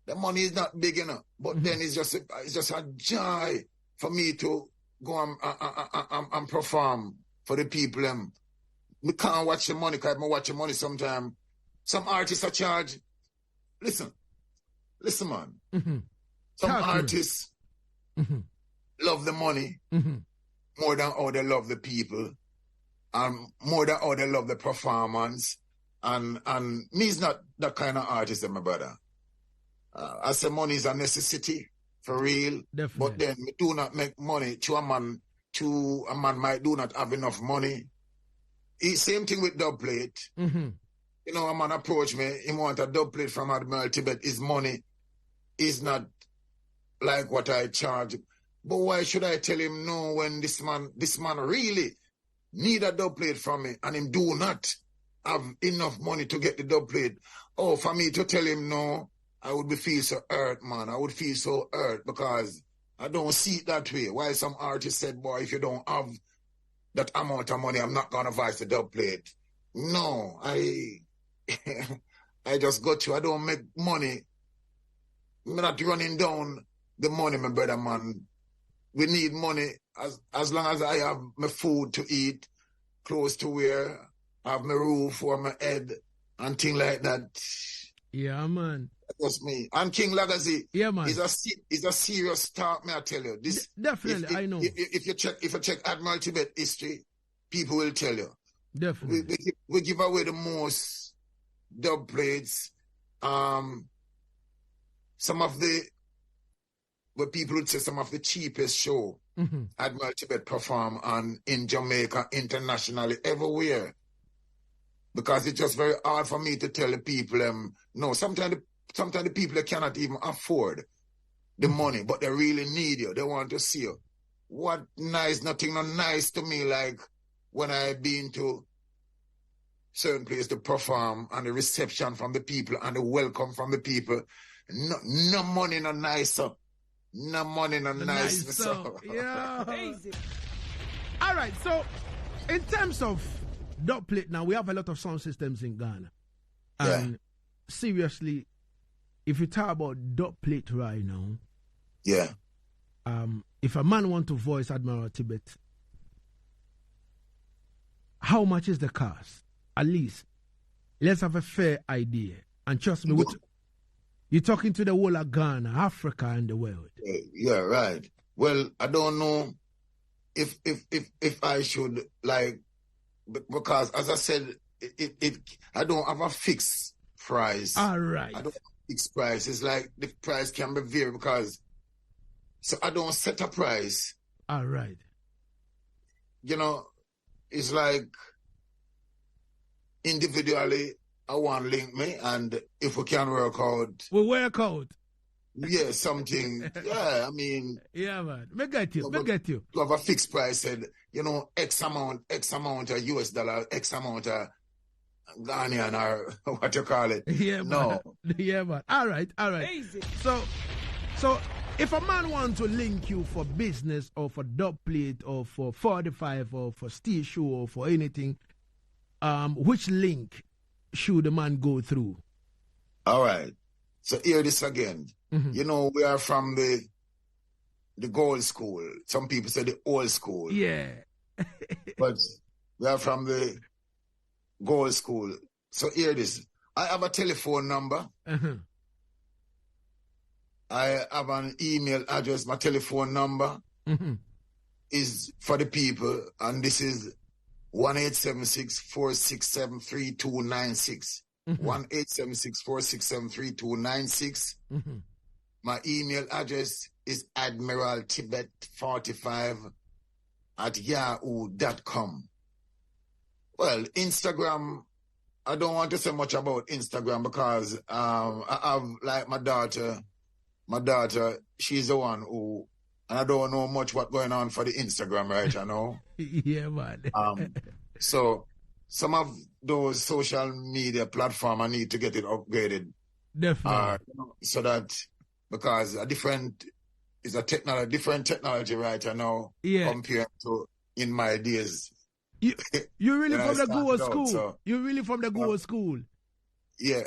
The money is not big enough. But then it's just a joy for me to go and perform for the people. We can't watch the money because I watch the money sometimes. Some artists are charged. Listen, man. Mm-hmm. Some artists love the money more than how they love the people, and more than how they love the performance, And me's not that kind of artist, my brother. I say money is a necessity for real. Definitely. But then we do not make money to a man might do not have enough money. Same thing with dub plate. Mm-hmm. You know, a man approach me, he want a dub plate from Admiral Tibet. His money is not like what I charge. But why should I tell him no when this man really need a dub plate from me and him do not have enough money to get the dub plate? Oh, for me to tell him no, I would be feel so hurt, man. I would feel so hurt because I don't see it that way. Why some artist said, boy, if you don't have that amount of money, I'm not going to vice the dub plate. No, I just got you. I don't make money. I'm not running down the money, my brother, man. We need money as long as I have my food to eat, clothes to wear, have my roof over my head, and things like that. Yeah, man. That's me. And King Lagazee. Yeah, man. Is a serious talk, may I tell you. This definitely, I know. If you check Admiral Tibet history, people will tell you. Definitely. We give away the most dub plates. Some of the where people would say some of the cheapest show Admiral Tibet perform on in Jamaica, internationally, everywhere. Because it's just very hard for me to tell the people, no, sometimes the people they cannot even afford the money, but they really need you. They want to see you. Nothing nice to me like when I've been to certain place to perform and the reception from the people and the welcome from the people. No money, no nicer. No money, no nice. Yeah. Easy. All right, so in terms of dub plate now, we have a lot of sound systems in Ghana. And seriously, if you talk about dub plate right now, yeah. If a man want to voice Admiral Tibet, how much is the cost? At least, let's have a fair idea. And trust me, you're talking to the whole of Ghana, Africa, and the world. Yeah, right. Well, I don't know if I should like, because as I said, I don't have a fixed price. All right. I don't have a fixed price. It's like the price can be vary because, so I don't set a price. All right. You know, it's like individually, I want to link me, and if we can work out. We'll work out. Yeah, something. Yeah, I mean. Yeah, man. Me get you. To have a fixed price, said, you know, X amount of US dollar, X amount of Ghanaian or what you call it. Yeah, man. No. Yeah, man. All right. Easy. So if a man wants to link you for business or for dub plate or for 45 or for steel show or for anything, which link should the man go through? All right. So hear this again. You know, we are from the gold school. Some people say the old school. Yeah. But we are from the gold school. So hear this. I have a telephone number. I have an email address. My telephone number is for the people, and this is 1-876-467-3296. 1-876-467-3296. My email address is admiraltibet45@yahoo.com. Well, Instagram, I don't want to say much about Instagram because I have like my daughter, she's the one who, and I don't know much what's going on for the Instagram right now. Yeah, man. So some of those social media platforms, I need to get it upgraded. Definitely. So that, because different technology right now compared to in my days. You're really from the Goa school. So, you're really from the Goa school. Yeah.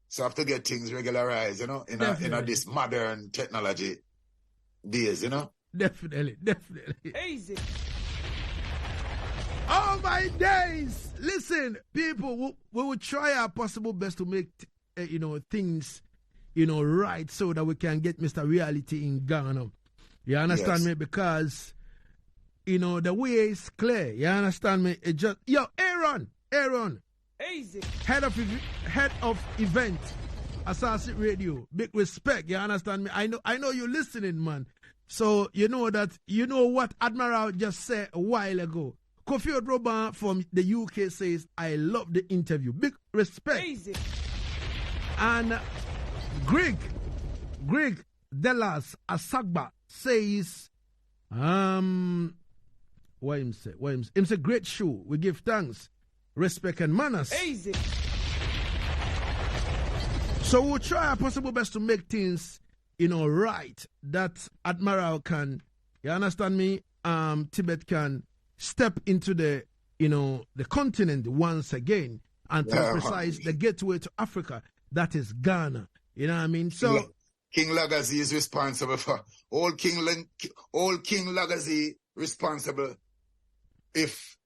So I have to get things regularized, you know, in this modern technology days, you know. Definitely. Easy. Oh my days! Listen, people, we will try our possible best to make things right so that we can get Mr. Reality in Ghana. You understand me? Because the way is clear. You understand me? It just Aaron. Easy. head of event, Asaase Radio. Big respect, you understand me? I know you're listening, man. So you know what Admiral just said a while ago. Kofi Odroba from the UK says, I love the interview. Big respect. Easy. And Greg Delas Asagba says, what him say? Him say great show. We give thanks, respect and manners. Easy. So we'll try our possible best to make things, right. That Admiral can, you understand me? Tibet can step into the continent once again and to precise the gateway to Africa. That is Ghana. You know what I mean? So King Lagazee is responsible for all King Lagazee responsible if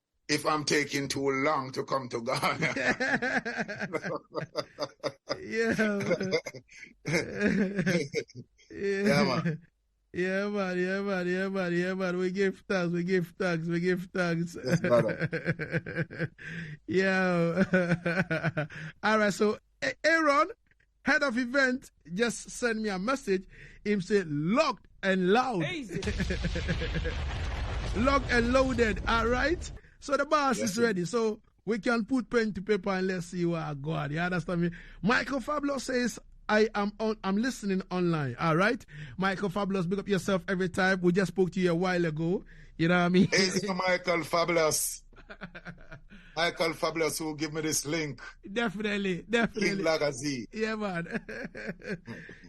I'm taking too long to come to Ghana. Yeah, man. Yeah, man. We give thanks. Yes, brother. Yeah. All right, so Aaron, head of event, just send me a message. Him say locked and loud. Easy. Locked and loaded. All right. So the boss is ready. So we can put pen to paper and let's see what I got. You understand me? Michael Fabulous says, I'm listening online. All right. Michael Fabulous, big up yourself every time. We just spoke to you a while ago. You know what I mean? It's Michael Fabulous. Michael Fabulous who give me this link. Definitely. King Lagazee. Yeah, man.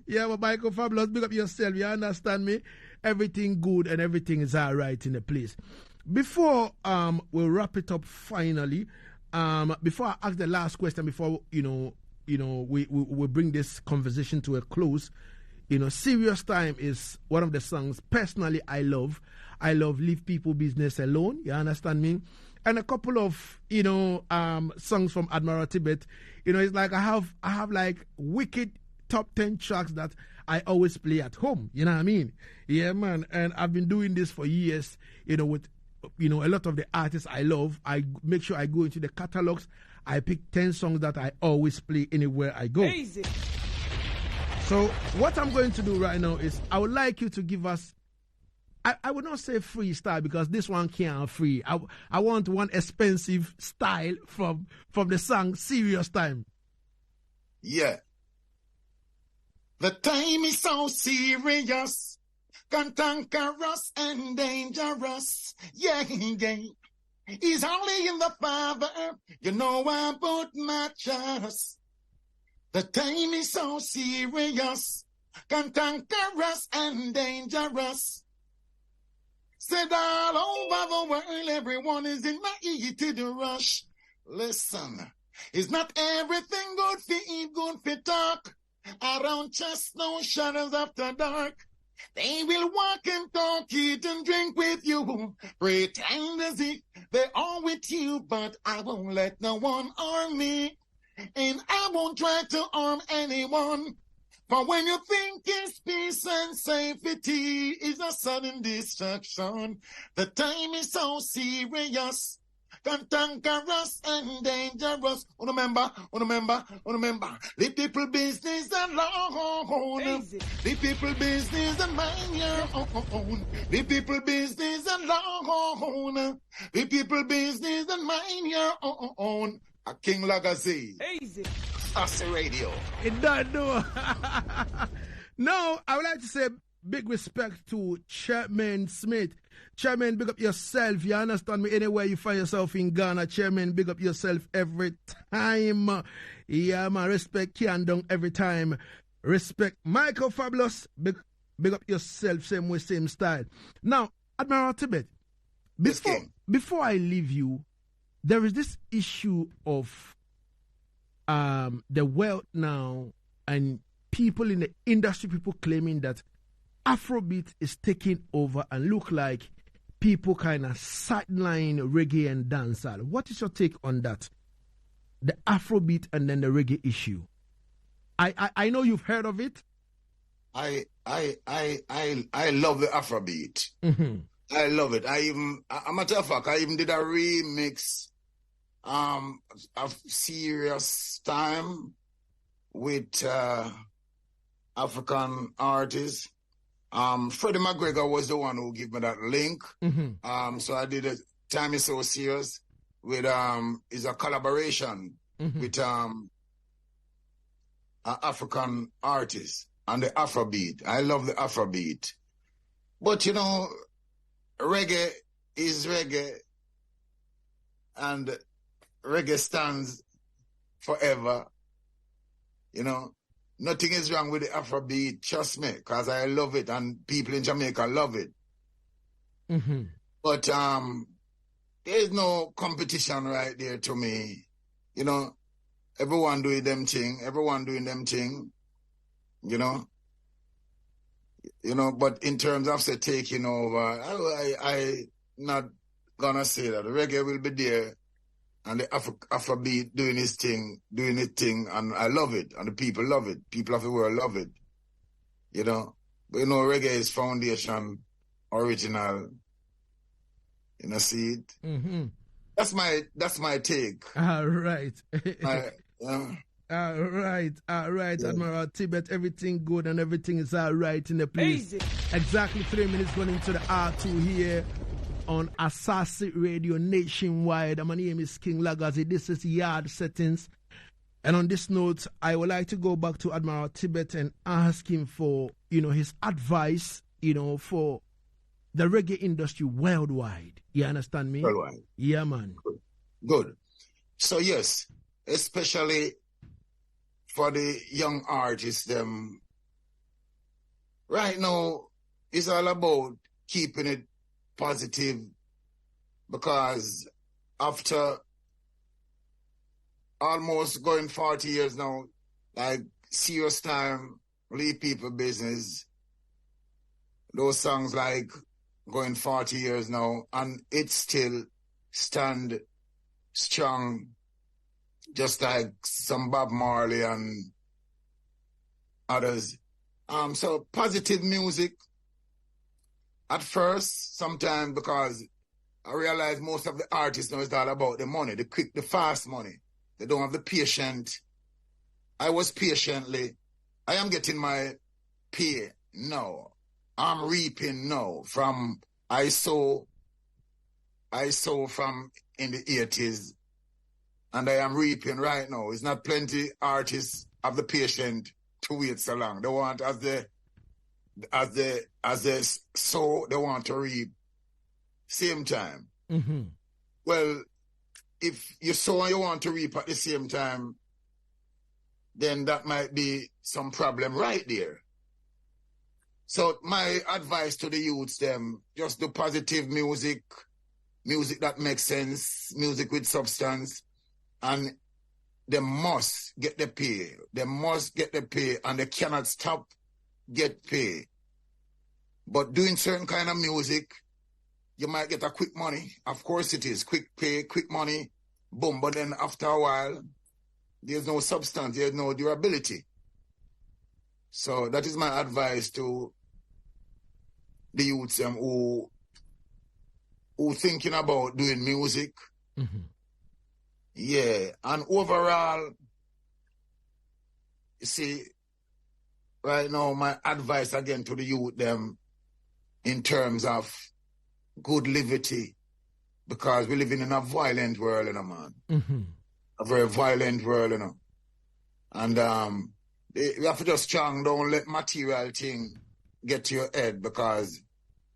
Yeah, but Michael Fabulous, big up yourself. You understand me? Everything good and everything is all right in the place. Before we'll wrap it up finally, before I ask the last question, before we bring this conversation to a close, Serious Time is one of the songs personally I love. I love Leave People Business Alone, you understand me? And a couple of songs from Admiral Tibet. It's like I have like wicked top 10 tracks that I always play at home, you know what I mean? Yeah, man. And I've been doing this for years, with a lot of the artists I love. I make sure I go into the catalogs. I pick 10 songs that I always play anywhere I go. Easy. So what I'm going to do right now is I would like you to give us, I would not say freestyle because this one can't free. I want one expensive style from the song Serious Time. Yeah. The time is so serious, cantankerous and dangerous. Yeah. He's only in the Father, I put my trust. The time is so serious, cantankerous and dangerous. Said all over the world, everyone is in my heated rush. Listen, it's not everything good for eat, good for talk. Around just no shadows after dark. They will walk and talk, eat and drink with you. Pretend as if they are with you, but I won't let no one harm me. And I won't try to harm anyone. For when you think it's peace and safety, is a sudden destruction. The time is so serious, cantankerous and dangerous. Remember. The people business alone. Easy. The people business and mind your own. The people business alone. The people business and mind your own. A King Lagazee. Easy. Asaase Radio. It doesn't do. No, I would like to say big respect to Chairman Smith. Chairman, big up yourself. You understand me? Anywhere you find yourself in Ghana, Chairman, big up yourself every time. Yeah, man. Respect Kiandong every time. Respect Michael Fabulous. Big up yourself, same way, same style. Now, Admiral Tibet, before I leave you, there is this issue of the wealth now and people in the industry, people claiming that Afrobeat is taking over and look like people kind of sideline reggae and dancehall. What is your take on that? The Afrobeat and then the reggae issue. I know you've heard of it. I love the Afrobeat. Mm-hmm. I love it. A matter of fact, I even did a remix a serious time with African artists. Freddie McGregor was the one who gave me that link. So I did a Time Is So Serious with is a collaboration with an African artist and the Afrobeat. I love the Afrobeat. But you know, reggae is reggae, and reggae stands forever. You know, nothing is wrong with the Afrobeat, trust me, because I love it and people in Jamaica love it. But there is no competition right there to me. You know, everyone doing them thing, you know. But in terms of say taking over, I not gonna say that. Reggae will be there and the Afrobeat doing its thing, and I love it, and the people love it. People of the world love it. You know. But you know, reggae is foundation, original. You know, see it? That's my take. All right. All right, Yeah. Admiral Tibet, everything good and everything is all right in the place. Easy. Exactly 3 minutes going into the R2 here on Asaase Radio nationwide. My name is King Lagazee. This is Yaad Settingz. And on this note, I would like to go back to Admiral Tibet and ask him for, his advice, for the reggae industry worldwide. You understand me? Worldwide. Yeah, man. Good. So yes, especially for the young artists, them right now it's all about keeping it positive, because after almost going 40 years now, like serious time, leave people business, those songs like going 40 years now, and it still stand strong, just like some Bob Marley and others. So positive music at first, sometimes, because I realize most of the artists know it's all about the money, the quick, the fast money. They don't have the patient. I was patiently. I am getting my pay now. I'm reaping now from I saw from in the 80s, and I am reaping right now. It's not plenty artists have the patient to wait so long. They want as they sow, they want to reap same time. Well, if you sow and you want to reap at the same time, then that might be some problem right there. So my advice to the youths, them, just do positive music that makes sense, music with substance, and they must get the pay. They must get the pay, and they cannot stop get pay. But doing certain kind of music, you might get a quick money. Of course it is. Quick pay, quick money, boom. But then after a while, there's no substance, there's no durability. So that is my advice to the youths who thinking about doing music. Yeah. And overall, you see, right now, my advice again to the youth, them, in terms of good liberty, because we're living in a violent world, man. A very violent world, And we have to just strong, don't let material thing get to your head, because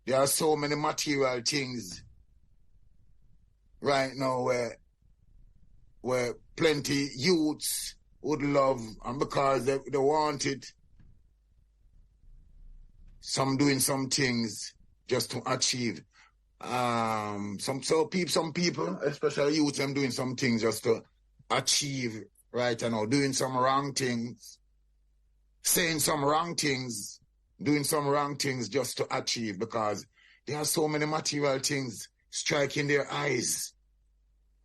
there are so many material things right now where plenty youths would love, and because they want it, some doing some things just to achieve. Some people, especially youth, them doing some things just to achieve right now, doing some wrong things, saying some wrong things, doing some wrong things just to achieve, because there are so many material things striking their eyes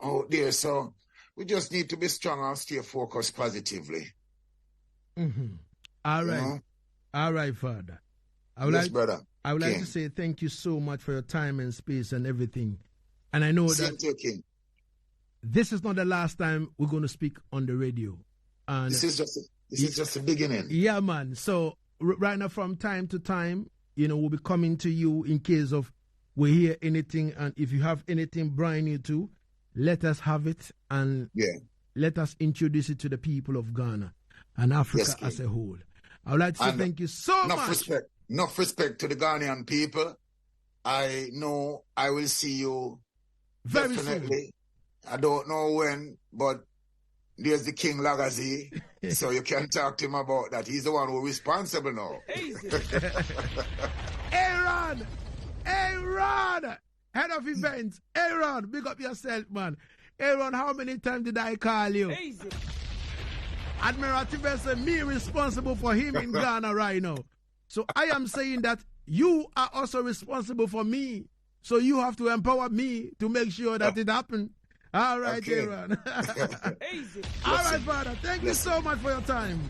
out there. So we just need to be strong and stay focused positively. All right. All right, Father. Brother. I would like to say thank you so much for your time and space and everything. And I know Same to you, King. this is not the last time we're going to speak on the radio. And This is just the beginning. yeah, man. So right now, from time to time, we'll be coming to you in case of we hear anything, and if you have anything brand new too, let us have it, and let us introduce it to the people of Ghana and Africa as a whole. I would like to say thank you so much. Enough respect to the Ghanaian people. I know I will see you Very definitely. I don't know when, but there's the King Lagazee, so you can talk to him about that. He's the one who's responsible now. Aaron, head of events. Aaron, big up yourself, man. Aaron, how many times did I call you? Easy. Admiral Tibet said me responsible for him in Ghana right now. So I am saying that you are also responsible for me. So you have to empower me to make sure that it happens. All right, Aaron. Easy. All right, brother. Thank you so much for your time.